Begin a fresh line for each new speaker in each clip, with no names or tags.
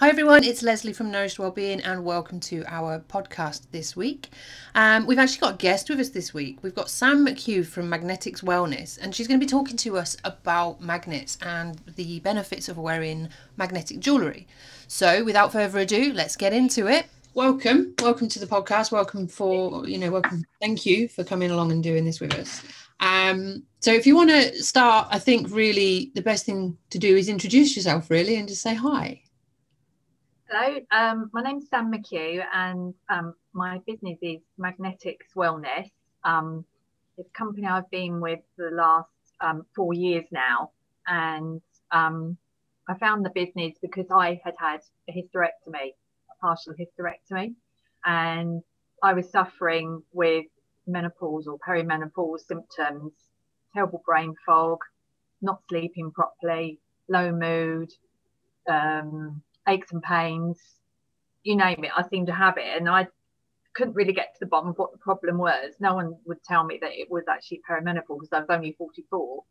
Hi everyone, it's Leslie from Nourished Wellbeing and welcome to our podcast this week. We've actually got a guest with us this week. We've got Sam McHugh from Magnetics Wellness, and she's going to be talking to us about magnets and the benefits of wearing magnetic jewellery. So without further ado, let's get into it. Welcome to the podcast. Welcome. Thank you for coming along and doing this with us. So if you want to start, I think really the best thing to do is introduce yourself really and just say hi.
Hello, my name's Sam McHugh and my business is Magnetics Wellness. It's a company I've been with for the last 4 years now, and I found the business because I had a hysterectomy, a partial hysterectomy, and I was suffering with menopause or perimenopause symptoms, terrible brain fog, not sleeping properly, low mood, aches and pains, you name it, I seemed to have it, and I couldn't really get to the bottom of what the problem was. No one would tell me that it was actually perimenopause because I was only 44,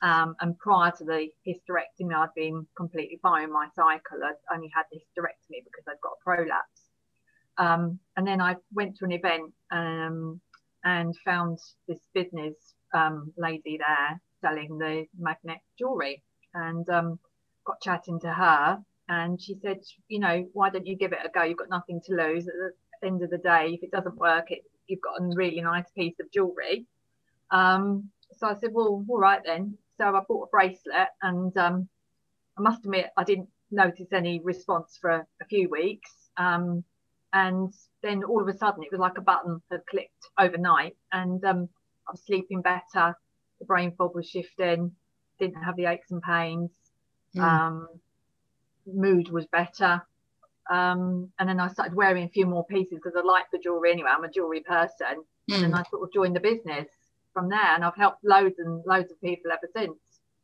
and prior to the hysterectomy I'd been completely fine in my cycle. I'd only had the hysterectomy because I'd got a prolapse, and then I went to an event and found this business lady there selling the magnet jewellery, and got chatting to her. And she said, you know, why don't you give it a go? You've got nothing to lose. At the end of the day, if it doesn't work, you've got a really nice piece of jewellery. So I said, well, all right then. So I bought a bracelet, and I must admit, I didn't notice any response for a few weeks. And then all of a sudden, it was like a button had clicked overnight, and I was sleeping better. The brain fog was shifting, didn't have the aches and pains. Mood was better, and then I started wearing a few more pieces because I like the jewelry anyway. I'm a jewelry person, and then I sort of joined the business from there, and I've helped loads and loads of people ever since.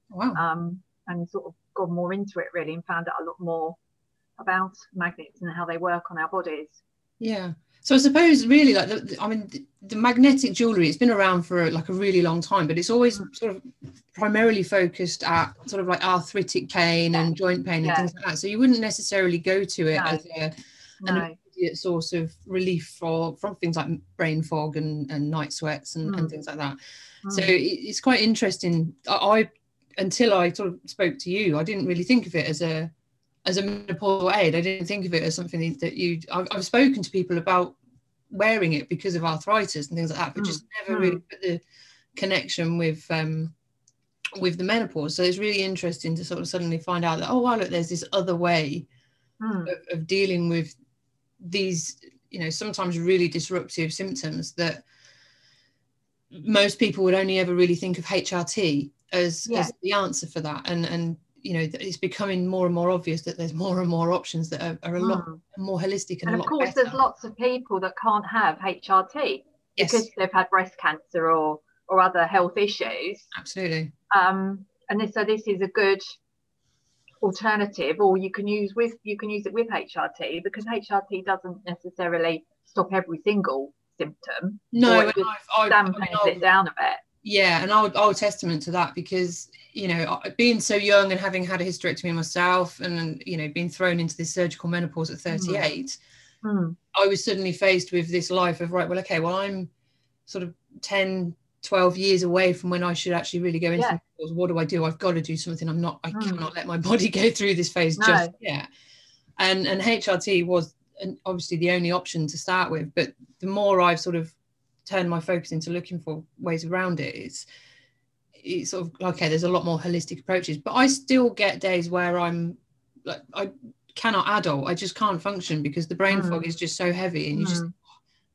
Wow.
And sort of gone more into it really, and found out a lot more about magnets and how they work on our bodies.
Yeah. So I suppose really the magnetic jewellery, it's been around for like a really long time, but it's always sort of primarily focused at sort of like arthritic pain and joint pain and things like that. So you wouldn't necessarily go to it as an immediate source of relief from things like brain fog and night sweats and things like that. So it's quite interesting. Until I sort of spoke to you, I didn't really think of it as a menopausal aid. I didn't think of it as something that I've spoken to people about wearing it because of arthritis and things like that, but just never really put the connection with the menopause. So it's really interesting to sort of suddenly find out that, oh wow, look, there's this other way of dealing with these, you know, sometimes really disruptive symptoms that most people would only ever really think of HRT as the answer for that. And you know, it's becoming more and more obvious that there's more and more options that are a lot more holistic and a lot better.
And of course, there's lots of people that can't have HRT because they've had breast cancer or other health issues.
Absolutely.
So this is a good alternative, or you can use it with HRT, because HRT doesn't necessarily stop every single symptom.
No,
it dampens it down a bit.
Yeah, and I'll testament to that, because, you know, being so young and having had a hysterectomy myself, and, you know, being thrown into this surgical menopause at 38, I was suddenly faced with this life of, right, well, okay, well, I'm sort of 10, 12 years away from when I should actually really go into menopause. What do? I've got to do something. I cannot let my body go through this phase just yet. And HRT was obviously the only option to start with, but the more I've sort of turn my focus into looking for ways around it, it's sort of okay, there's a lot more holistic approaches, but I still get days where I'm like, I cannot adult, I just can't function because the brain fog is just so heavy, and you just,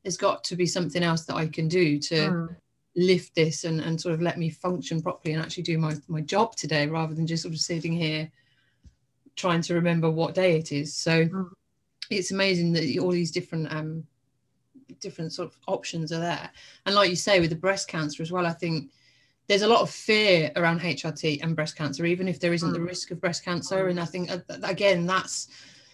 there's got to be something else that I can do to lift this and sort of let me function properly and actually do my job today, rather than just sort of sitting here trying to remember what day it is. So it's amazing that all these different sort of options are there. And like you say, with the breast cancer as well, I think there's a lot of fear around HRT and breast cancer, even if there isn't the risk of breast cancer. And I think again, that's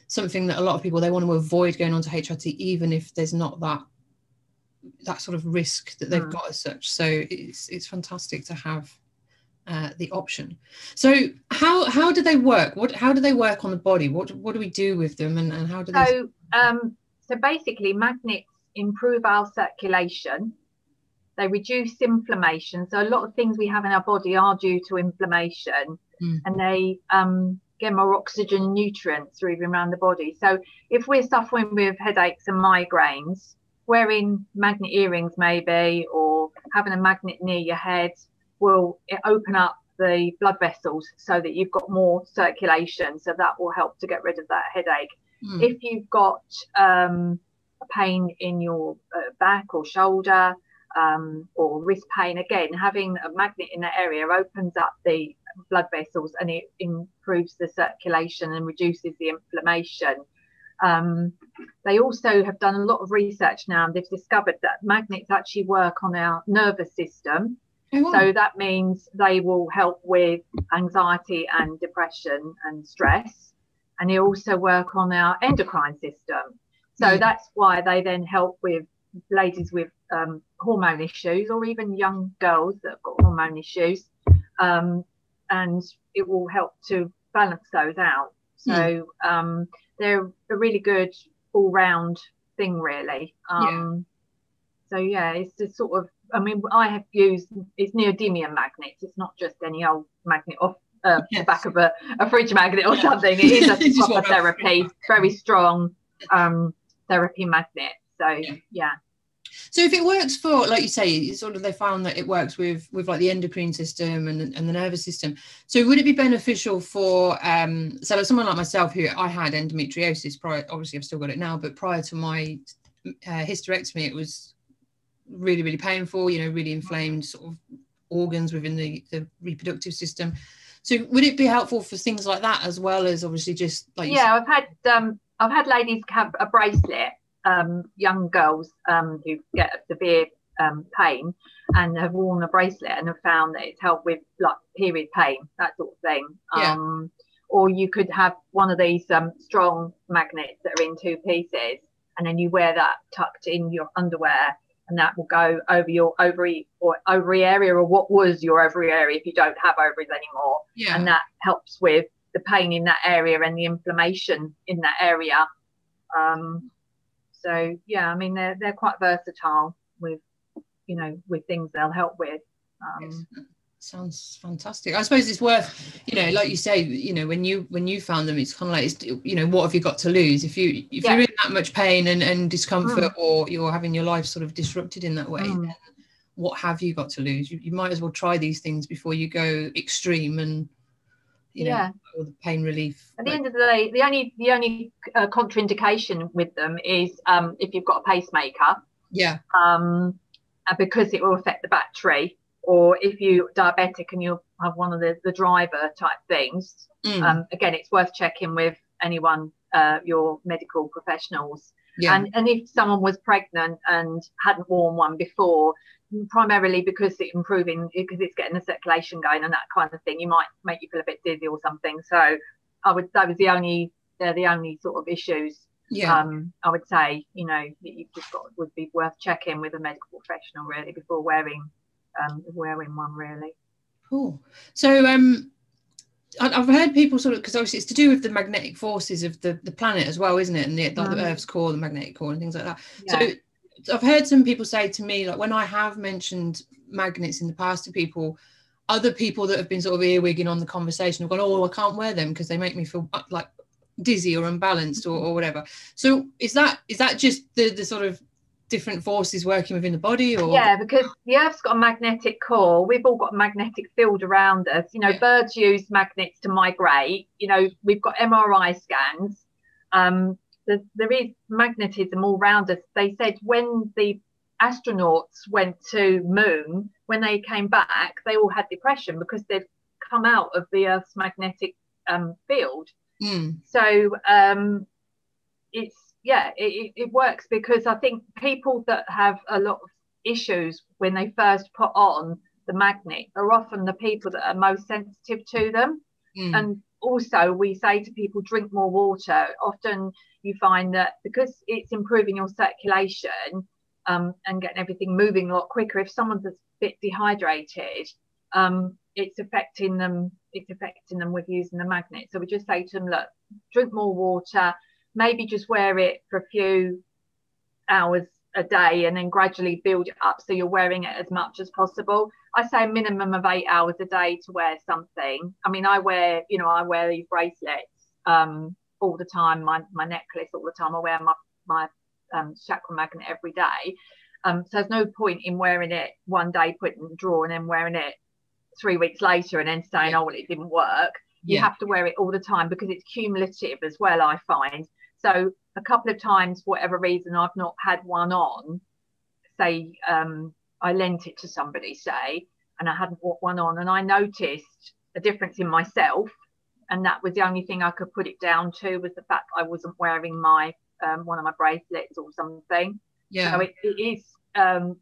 something that a lot of people, they want to avoid going on to HRT, even if there's not that sort of risk that they've got as such. So it's fantastic to have the option. So how do they work? How do they work on the body? What do we do with them, and how do they?
So basically, magnets improve our circulation. They reduce inflammation. So a lot of things we have in our body are due to inflammation, and they get more oxygen, nutrients moving around the body. So if we're suffering with headaches and migraines, wearing magnet earrings maybe, or having a magnet near your head, will open up the blood vessels so that you've got more circulation. So that will help to get rid of that headache. If you've got a pain in your back or shoulder, or wrist pain, again, having a magnet in that area opens up the blood vessels, and it improves the circulation and reduces the inflammation. They also have done a lot of research now, and they've discovered that magnets actually work on our nervous system. So that means they will help with anxiety and depression and stress, and they also work on our endocrine system. So that's why they then help with ladies with hormone issues, or even young girls that have got hormone issues, and it will help to balance those out. So they're a really good all-round thing, really. So yeah, it's just sort of, I mean, I have used, it's neodymium magnets. It's not just any old magnet off the back of a fridge magnet or something. It is a proper therapy, very strong therapy magnet. So yeah.
So if it works for, like you say, sort of, they found that it works with like the endocrine system and the nervous system. So would it be beneficial for so like someone like myself, who I had endometriosis prior, obviously I've still got it now, but prior to my hysterectomy, it was really, really painful, you know, really inflamed sort of organs within the reproductive system. So would it be helpful for things like that, as well as obviously just like
I've had ladies have a bracelet, young girls who get severe pain, and have worn a bracelet and have found that it's helped with like period pain, that sort of thing. Or you could have one of these strong magnets that are in two pieces, and then you wear that tucked in your underwear, and that will go over your ovary area, or what was your ovary area if you don't have ovaries anymore. And that helps with the pain in that area and the inflammation in that area. So yeah, I mean, they're quite versatile with, you know, with things they'll help with.
Sounds fantastic. I suppose it's worth, you know, like you say, you know, when you found them, it's kind of like, it's, you know, what have you got to lose if you're in that much pain and discomfort, or you're having your life sort of disrupted in that way, then what have you got to lose? You might as well try these things before you go extreme and, you know, all the pain relief.
At the end of the day, the only contraindication with them is if you've got a pacemaker, because it will affect the battery, or if you're diabetic and you have one of the driver type things. Again, it's worth checking with anyone, your medical professionals. And if someone was pregnant and hadn't worn one before, primarily because it's getting the circulation going and that kind of thing, you might make you feel a bit dizzy or something. So that was the only sort of issues. I would say, you know, that you just would be worth checking with a medical professional really before wearing one, really.
Cool. So I've heard people sort of, because obviously it's to do with the magnetic forces of the planet as well, isn't it? And like the Earth's core, the magnetic core, and things like that. So I've heard some people say to me, like when I have mentioned magnets in the past to people, other people that have been sort of earwigging on the conversation have gone, oh, I can't wear them because they make me feel like dizzy or unbalanced or whatever. So is that just the sort of different forces working within the body? Or
because the Earth's got a magnetic core, we've all got a magnetic field around us, you know. Birds use magnets to migrate, you know. We've got MRI scans, there is magnetism all around us. They said when the astronauts went to moon, when they came back, they all had depression because they'd come out of the Earth's magnetic field. So it works, because I think people that have a lot of issues when they first put on the magnet are often the people that are most sensitive to them. And also we say to people, drink more water. Often you find that because it's improving your circulation and getting everything moving a lot quicker, if someone's a bit dehydrated, it's affecting them with using the magnet. So we just say to them, look, drink more water, maybe just wear it for a few hours a day and then gradually build it up so you're wearing it as much as possible. I say a minimum of 8 hours a day to wear something. I mean, I wear these bracelets all the time, my necklace all the time. I wear my chakra magnet every day. So there's no point in wearing it one day, putting it in the drawer, and then wearing it 3 weeks later and then saying, oh, well, it didn't work. You have to wear it all the time because it's cumulative as well, I find. So a couple of times, for whatever reason, I've not had one on, say, I lent it to somebody, say, and I hadn't bought one on, and I noticed a difference in myself, and that was the only thing I could put it down to, was the fact I wasn't wearing my one of my bracelets or something. So it is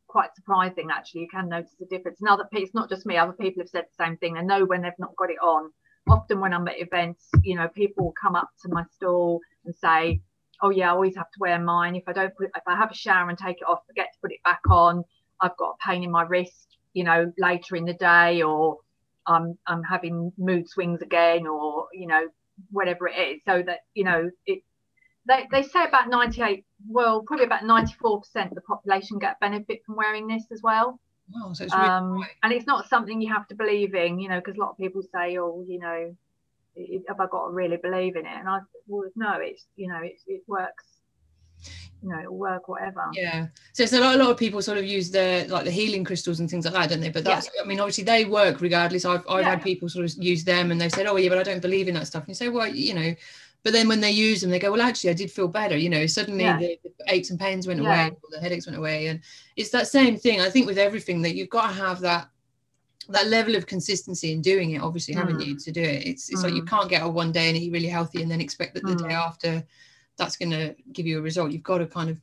quite surprising, actually. You can notice a difference. And it's not just me, other people have said the same thing. I know when they've not got it on. Often when I'm at events, people will come up to my stall and say, oh yeah, I always have to wear mine. If I have a shower and take it off, forget to put it back on, I've got a pain in my wrist, later in the day, or I'm having mood swings again, or whatever it is. So that they say about probably about 94% of the population get benefit from wearing this as well.
Wow, so it's really
and it's not something you have to believe in, because a lot of people say, oh, have I got to really believe in it? And no, it's it works. It'll work, whatever.
Yeah. So it's a lot of people sort of use the healing crystals and things like that, don't they? But that's, I mean, obviously they work regardless. I've had people sort of use them and they've said, oh yeah, but I don't believe in that stuff. And you say, well, but then when they use them, they go, well, actually, I did feel better. Suddenly the aches and pains went away, or the headaches went away. And it's that same thing, I think, with everything, that you've got to have that level of consistency in doing it, obviously, haven't you, to do it? It's like you can't get a one day and eat really healthy and then expect that the day after that's going to give you a result. You've got to kind of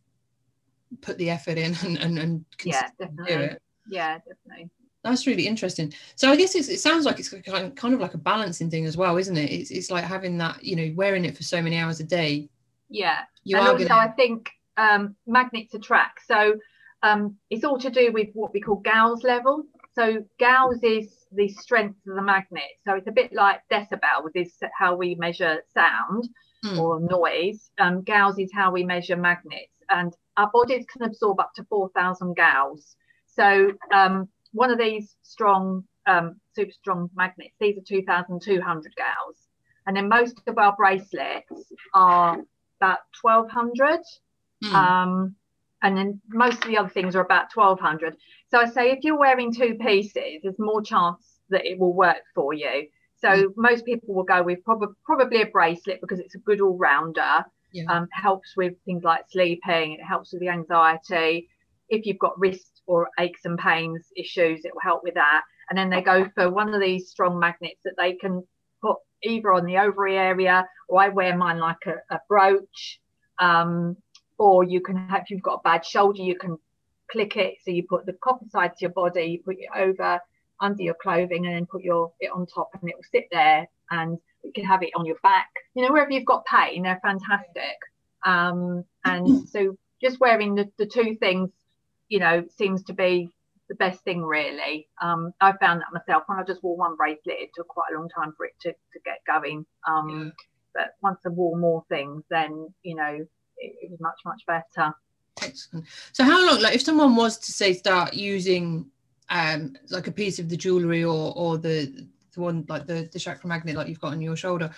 put the effort in and
definitely
do it.
Yeah, definitely.
That's really interesting. So I guess it sounds like it's kind of like a balancing thing as well, isn't it? It's like having that, wearing it for so many hours a day.
Yeah. I think magnets attract. So it's all to do with what we call Gauss level. So Gauss is the strength of the magnet. So it's a bit like decibels is how we measure sound or noise. Gauss is how we measure magnets. And our bodies can absorb up to 4,000 Gauss. So one of these strong, super strong magnets, these are 2,200 Gauss. And then most of our bracelets are about 1,200. And then most of the other things are about 1,200. So I say, if you're wearing two pieces, there's more chance that it will work for you. So most people will go with probably a bracelet because it's a good all-rounder. Helps with things like sleeping. It helps with the anxiety. If you've got wrist or aches and pains issues, it will help with that. And then they go for one of these strong magnets that they can put either on the ovary area, or I wear mine like a brooch, or you can have, if you've got a bad shoulder, you can click it. So you put the copper side to your body, you put it over under your clothing, and then put it on top, and it will sit there. And you can have it on your back, wherever you've got pain. They're fantastic. And so just wearing the two things, seems to be the best thing, really. I found that myself. When I just wore one bracelet, it took quite a long time for it to get going. But once I wore more things, then it was much better.
Excellent. So how long, like if someone was to say start using like a piece of the jewellery or the one like the chakra magnet like you've got on your shoulder,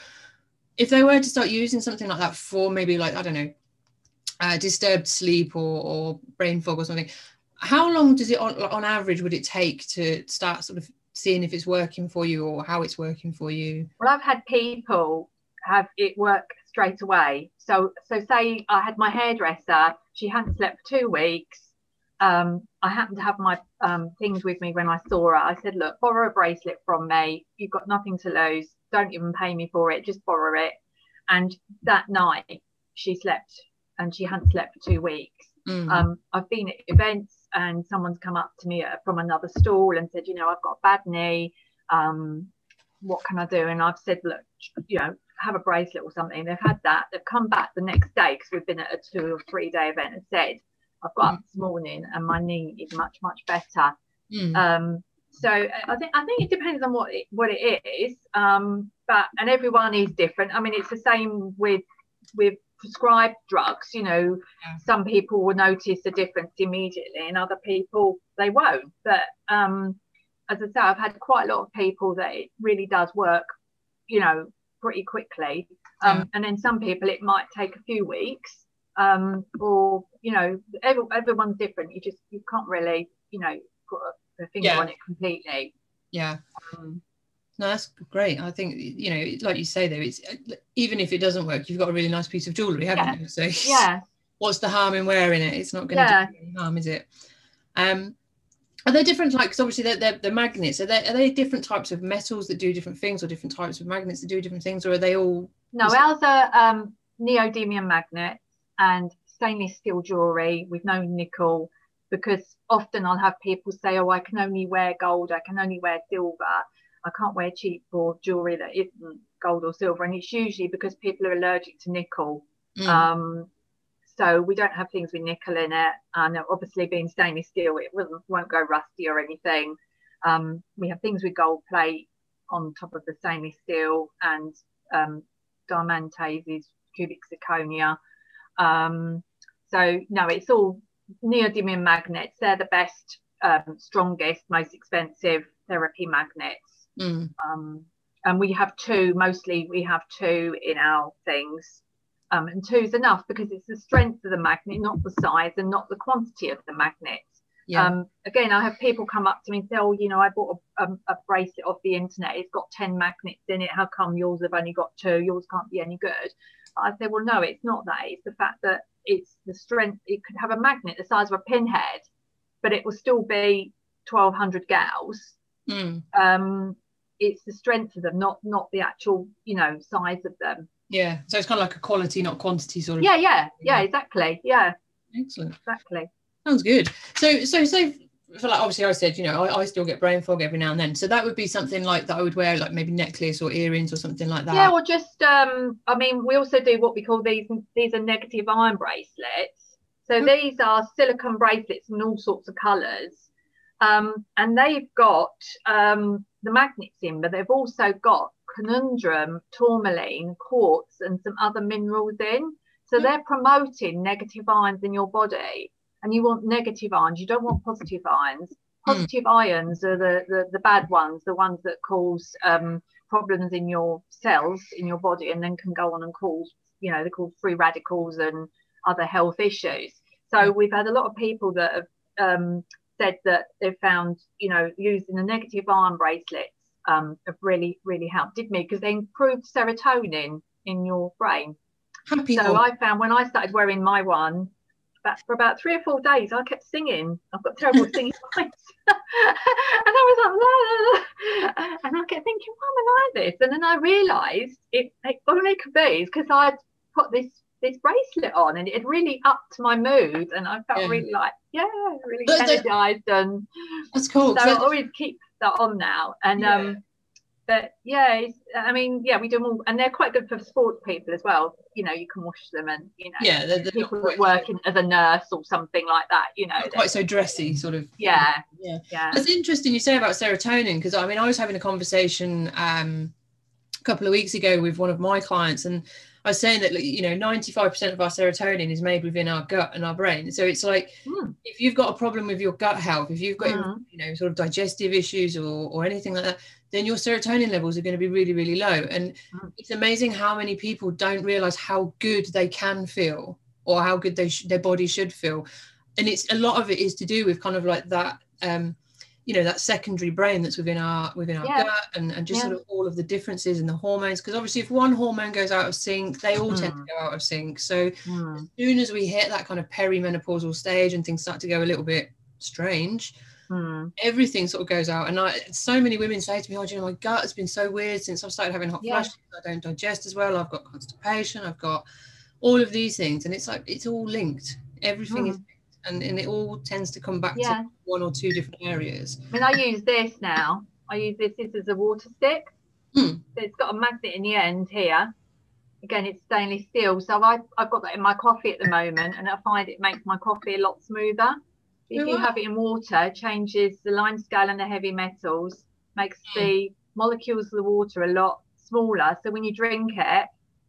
if they were to start using something like that for maybe like, I don't know, disturbed sleep or brain fog or something, how long does it on average would it take to start sort of seeing if it's working for you or how it's working for you?
Well, I've had people have it work straight away. So say I had my hairdresser, she hadn't slept for 2 weeks. I happened to have my things with me when I saw her. I said, look, borrow a bracelet from me. You've got nothing to lose. Don't even pay me for it. Just borrow it. And that night she slept, and she hadn't slept for 2 weeks. I've been at events and someone's come up to me from another stall and said, I've got a bad knee. What can I do? And I've said, look, have a bracelet or something. They've had that. They've come back the next day because we've been at a 2 or 3 day event and said, I've got up this morning and my knee is much better. So I think it depends on what it is, but and everyone is different. I mean, it's the same with prescribed drugs. You know, some people will notice a difference immediately, and other people they won't. But as I say, I've had quite a lot of people that it really does work, you know, pretty quickly. And then some people it might take a few weeks, or you know, everyone's different. You can't really, you know, put a finger on it completely.
No, that's great. I think, you know, like you say though, it's even if it doesn't work, you've got a really nice piece of jewellery, haven't you? So what's the harm in wearing it? It's not going to do any harm, is it? Are there different, like, because obviously they're magnets, are they different types of metals that do different things, or different types of magnets that do different things, or are they all?
No, ours are neodymium magnets and stainless steel jewellery with no nickel, because often I'll have people say, oh, I can only wear gold, I can only wear silver, I can't wear cheap or jewellery that isn't gold or silver. And it's usually because people are allergic to nickel. So we don't have things with nickel in it. And obviously being stainless steel, it won't go rusty or anything. We have things with gold plate on top of the stainless steel, and diamantes is cubic zirconia. So no, it's all neodymium magnets. They're the best, strongest, most expensive therapy magnets. And we have two in our things, and two's enough because it's the strength of the magnet, not the size and not the quantity of the magnets. Again, I have people come up to me and say, oh, you know, I bought a bracelet off the internet, it's got 10 magnets in it, how come yours have only got 2? Yours can't be any good. I say, well, no, it's not that, it's the fact that it's the strength. It could have a magnet the size of a pinhead, but it will still be 1200 gauss. It's the strength of them, not the actual, you know, size of them.
So it's kind of like a quality, not quantity sort of.
Exactly.
Excellent.
Exactly.
Sounds good. So for like, obviously I said, you know, I still get brain fog every now and then, so that would be something like that I would wear, like maybe necklace or earrings or something like that.
Or just I mean, we also do what we call these are negative ion bracelets. So these are silicone bracelets in all sorts of colors, and they've got the magnets in, but they've also got conundrum, tourmaline, quartz, and some other minerals in. So they're promoting negative ions in your body, and you want negative ions. You don't want positive ions. Positive ions are the bad ones, the ones that cause problems in your cells in your body, and then can go on and cause, you know, they're called free radicals and other health issues. So we've had a lot of people that have said that they've found, you know, using the negative ion bracelets have really helped. Did me because they improved serotonin in your brain. So I found when I started wearing my one, for about 3 or 4 days, I kept singing. I've got terrible singing voice. And I was like, la, la, la. And I kept thinking, why am I like this? And then I realised it only could be because I'd put this bracelet on, and it had really upped my mood, and I felt really like, really energized. And
that's cool.
So I always keep that on now. And but I mean, we do them all, and they're quite good for sports people as well. You know, you can wash them, and you know,
they're
people that work as a nurse or something like that. You know,
quite so dressy, sort of.
Yeah.
It's interesting you say about serotonin, because I mean, I was having a conversation a couple of weeks ago with one of my clients, and I was saying that, you know, 95% of our serotonin is made within our gut and our brain. So it's like, if you've got a problem with your gut health, if you've got, you know, sort of digestive issues or anything like that, then your serotonin levels are going to be really, really low. And it's amazing how many people don't realize how good they can feel, or how good their body should feel. And it's a lot of it is to do with kind of like that, you know, that secondary brain that's within our gut, and just sort of all of the differences in the hormones, because obviously if one hormone goes out of sync, they all tend to go out of sync. So as soon as we hit that kind of perimenopausal stage and things start to go a little bit strange, everything sort of goes out. And so many women say to me, oh, you know, my gut has been so weird since I've started having hot flashes. I don't digest as well, I've got constipation, I've got all of these things, and it's like it's all linked. Everything is, and it all tends to come back to 1 or 2 different areas.
I mean, I use this now. I use this as a water stick. So it's got a magnet in the end here. Again, it's stainless steel. So I've got that in my coffee at the moment, and I find it makes my coffee a lot smoother. If you have it in water, it changes the lime scale and the heavy metals, makes the molecules of the water a lot smaller. So when you drink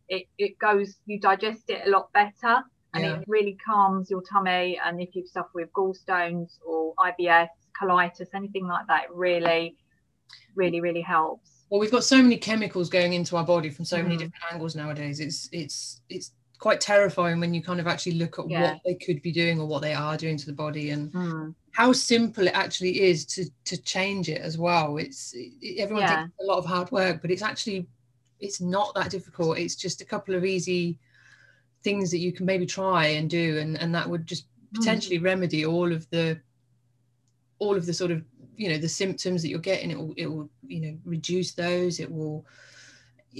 it goes, you digest it a lot better, and it really calms your tummy. And if you suffer with gallstones or IBS, colitis, anything like that, it really, really, really helps.
Well, we've got so many chemicals going into our body from so many different angles nowadays. It's quite terrifying when you kind of actually look at what they could be doing or what they are doing to the body, and how simple it actually is to change it as well. Everyone thinks it's a lot of hard work, but it's not that difficult. It's just a couple of easy things that you can maybe try and do, and that would just potentially remedy all of the sort of, you know, the symptoms that you're getting. It will you know, reduce those. It will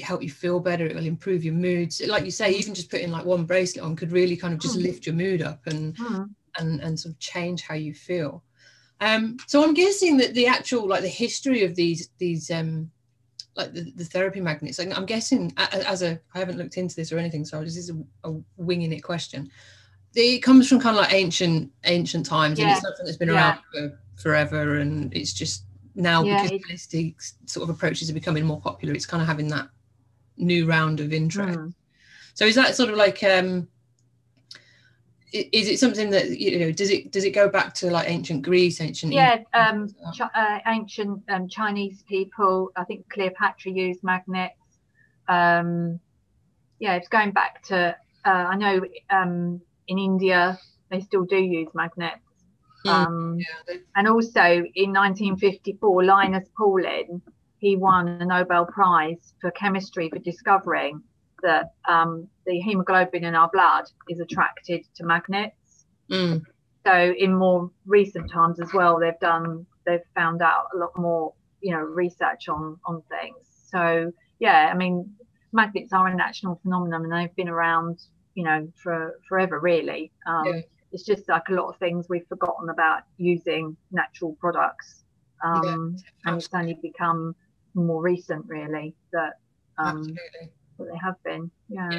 help you feel better. It will improve your moods. Like you say, even just putting like one bracelet on could really kind of just lift your mood up and sort of change how you feel. So I'm guessing that the actual, like, the history of these like the therapy magnets, like, I'm guessing, I haven't looked into this or anything, so this is a winging it question. It comes from kind of like ancient times, and it's something that's been around for forever, and it's just now, because holistic sort of approaches are becoming more popular, it's kind of having that new round of interest. So is that sort of like is it something that, you know, does it go back to like ancient Greece, ancient
ancient Chinese people? I think Cleopatra used magnets. It's going back to I know in India they still do use magnets. And also in 1954, Linus Pauling, he won a Nobel Prize for chemistry for discovering that the hemoglobin in our blood is attracted to magnets. So in more recent times as well, they've found out a lot more, you know, research on things. So I mean, magnets are a natural phenomenon, and they've been around, you know, for forever, really. It's just like a lot of things we've forgotten about using natural products, and it's only become more recent, really, that they have been.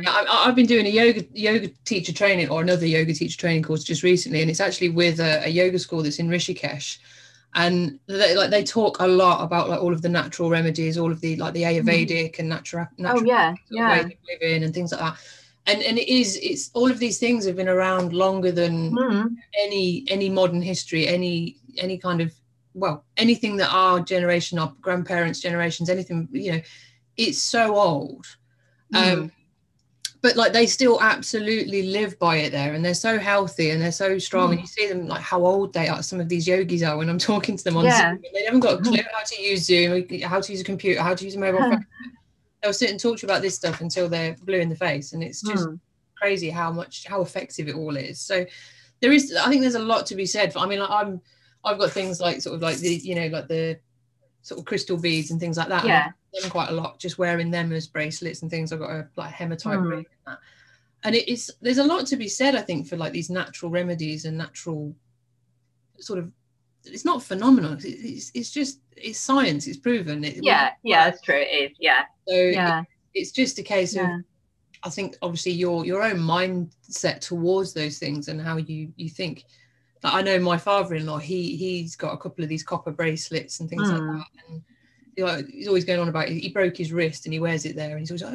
I've been doing a yoga teacher training, or another yoga teacher training course just recently, and it's actually with a yoga school that's in Rishikesh, and they talk a lot about like all of the natural remedies, all of the like the Ayurvedic and natural way of living and things like that. And it's all of these things have been around longer than any modern history, any kind of, well, anything that our generation, our grandparents' generations, anything, you know, it's so old. But like they still absolutely live by it there, and they're so healthy and they're so strong. And you see them, like how old they are. Some of these yogis are, when I'm talking to them on Zoom, they haven't got a clue how to use Zoom, how to use a computer, how to use a mobile phone. They'll sit and talk to you about this stuff until they're blue in the face, and it's just crazy how effective it all is. So I think there's a lot to be said for, I mean, like I've got things like sort of like the, you know, like the sort of crystal beads and things like that. I do them quite a lot, just wearing them as bracelets and things. I've got a like hematite ring and that. And there's a lot to be said, I think, for like these natural remedies and natural sort of, it's not phenomenal. It's just, it's science. It's proven.
That's true. It is.
So it's just a case of, I think, obviously your own mindset towards those things and how you think. Like, I know my father-in-law, he's got a couple of these copper bracelets and things like that, and he's always going on about it. He broke his wrist and he wears it there, and he's always like,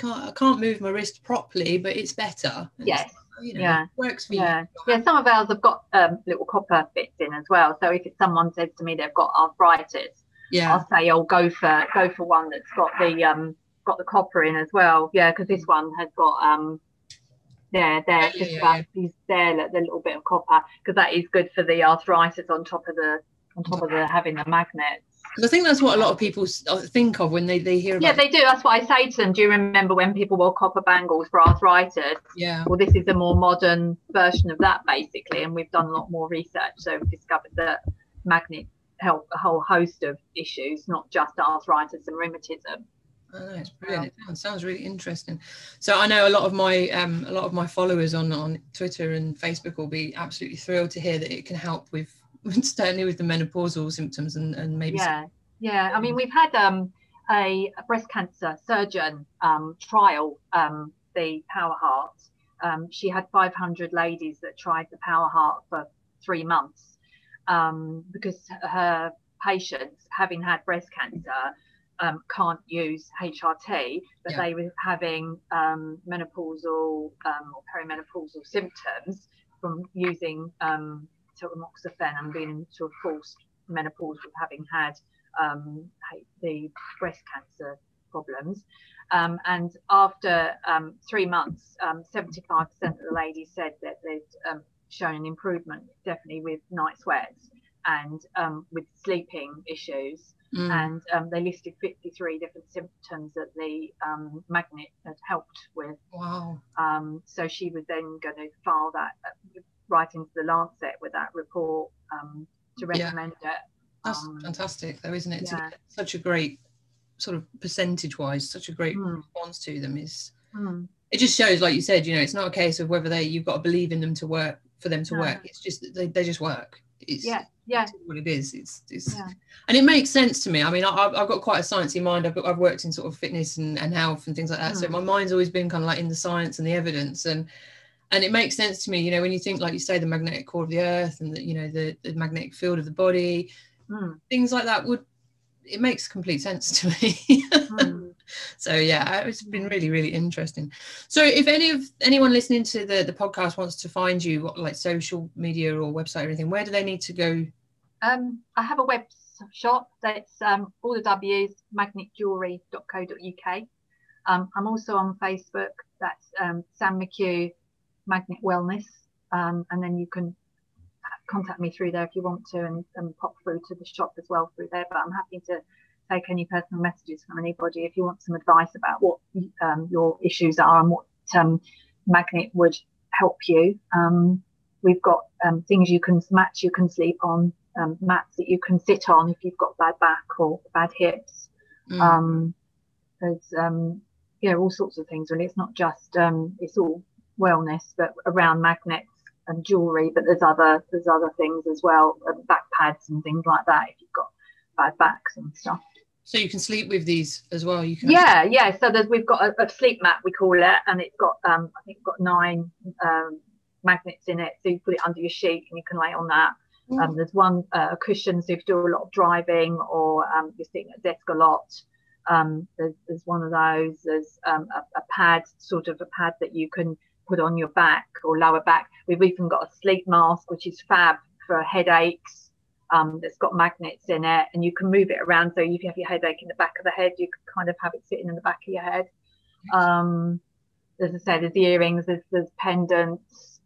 oh I can't move my wrist properly, but it's better. And it's, you know, it works for you.
Some of ours have got little copper bits in as well. So if someone says to me they've got arthritis, I'll say, go for one that's got the copper in as well. Because this one has got the little bit of copper, because that is good for the arthritis on top of the having the magnets.
Because I think that's what a lot of people think of when they hear about.
Yeah, they do. That's what I say to them. Do you remember when people wore copper bangles for arthritis?
Yeah.
Well, this is a more modern version of that, basically. And we've done a lot more research. So we've discovered that magnets help a whole host of issues, not just arthritis and rheumatism.
Oh, it's brilliant. It sounds really interesting. So I know a lot of my followers on Twitter and Facebook will be absolutely thrilled to hear that it can help with certainly with the menopausal symptoms and maybe
I mean, we've had a breast cancer surgeon trial the Power Heart. She had 500 ladies that tried the Power Heart for 3 months, because her patients, having had breast cancer, can't use HRT, but they were having menopausal or perimenopausal symptoms from using tamoxifen and being in sort of forced menopause with having had the breast cancer problems. And after 3 months, 75% of the ladies said that they'd shown an improvement, definitely with night sweats and with sleeping issues. And they listed 53 different symptoms that the magnet had helped with.
Wow.
So she was then going to file that right into the Lancet with that report to recommend it.
That's fantastic though, isn't it? To get such a great sort of percentage wise, such a great response to them is it just shows, like you said, you know, it's not a case of whether you've got to believe in them to work, for them to work. It's just that they just work. It's what it is. It's and it makes sense to me. I mean, I've got quite a sciencey mind. I've worked in sort of fitness and health and things like that. So my mind's always been kind of like in the science and the evidence, and it makes sense to me, you know, when you think, like you say, the magnetic core of the earth and the, you know, the magnetic field of the body, things like that it makes complete sense to me. So yeah, it's been really, really interesting. So if anyone listening to the podcast wants to find you, what, like social media or website or anything, where do they need to go? I
have a web shop that's all the W's, magnetjewellery.co.uk. I'm also on Facebook. That's Sam McHugh Magnet Wellness, and then you can contact me through there if you want to, and pop through to the shop as well through there. But I'm happy to take any personal messages from anybody if you want some advice about what your issues are and what magnet would help you. We've got things mats you can sleep on, mats that you can sit on if you've got bad back or bad hips. There's all sorts of things really. It's not just it's all wellness, but around magnets and jewellery, but there's other things as well, back pads and things like that if you've got bad backs and stuff.
So you can sleep with these as well. You can.
So we've got a sleep mat, we call it, and it's got I think it's got 9 magnets in it. So you put it under your sheet and you can lay on that. There's one a cushion, so if you do a lot of driving or you're sitting at a desk a lot, there's one of those. There's a pad, sort of a pad that you can put on your back or lower back. We've even got a sleep mask, which is fab for headaches. That's got magnets in it, and you can move it around. So if you have your headache in the back of the head, you can kind of have it sitting in the back of your head. As I said, there's earrings, there's pendants,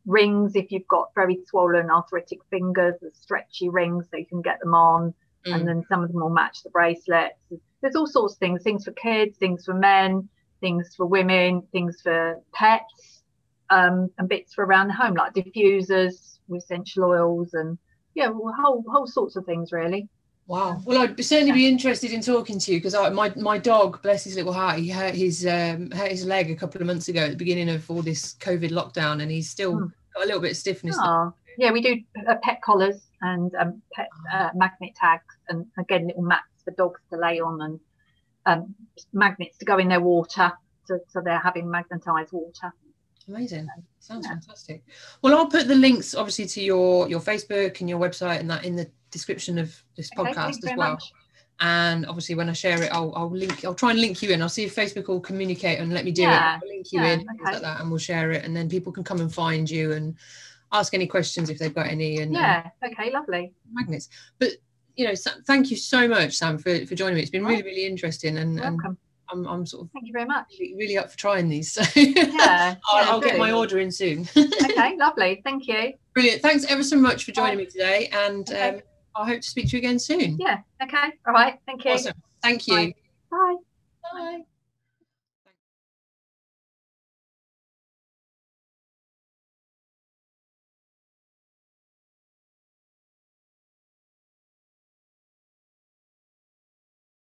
rings. If you've got very swollen arthritic fingers, there's stretchy rings so you can get them on, and then some of them will match the bracelets. There's all sorts of things for kids, things for men, things for women, things for pets, and bits for around the home, like diffusers with essential oils and whole sorts of things really.
Wow. Well, I'd certainly be interested in talking to you, because my dog, bless his little heart, he hurt his leg a couple of months ago at the beginning of all this COVID lockdown, and he's still got a little bit of stiffness.
Yeah, we do pet collars and pet magnet tags, and again little mats for dogs to lay on, and magnets to go in their water, so they're having magnetized water.
Amazing. Sounds fantastic. Well, I'll put the links obviously to your Facebook and your website and that in the description of this podcast as well. And obviously when I share it, I'll try and link you in. I'll see if Facebook will communicate and let me do it. I'll link you in, things like that, and we'll share it, and then people can come and find you and ask any questions if they've got any. And
okay, lovely.
Magnets. But you know, thank you so much, Sam, for joining me. It's been really, really interesting, and
welcome.
I'm sort of,
thank you very much,
really up for trying these, so I'll get my order in soon.
Okay, lovely, thank you.
Brilliant. Thanks ever so much for joining me today, and I hope to speak to you again soon.
Okay, all right, thank you.
Awesome. Thank you.
Bye.
Bye.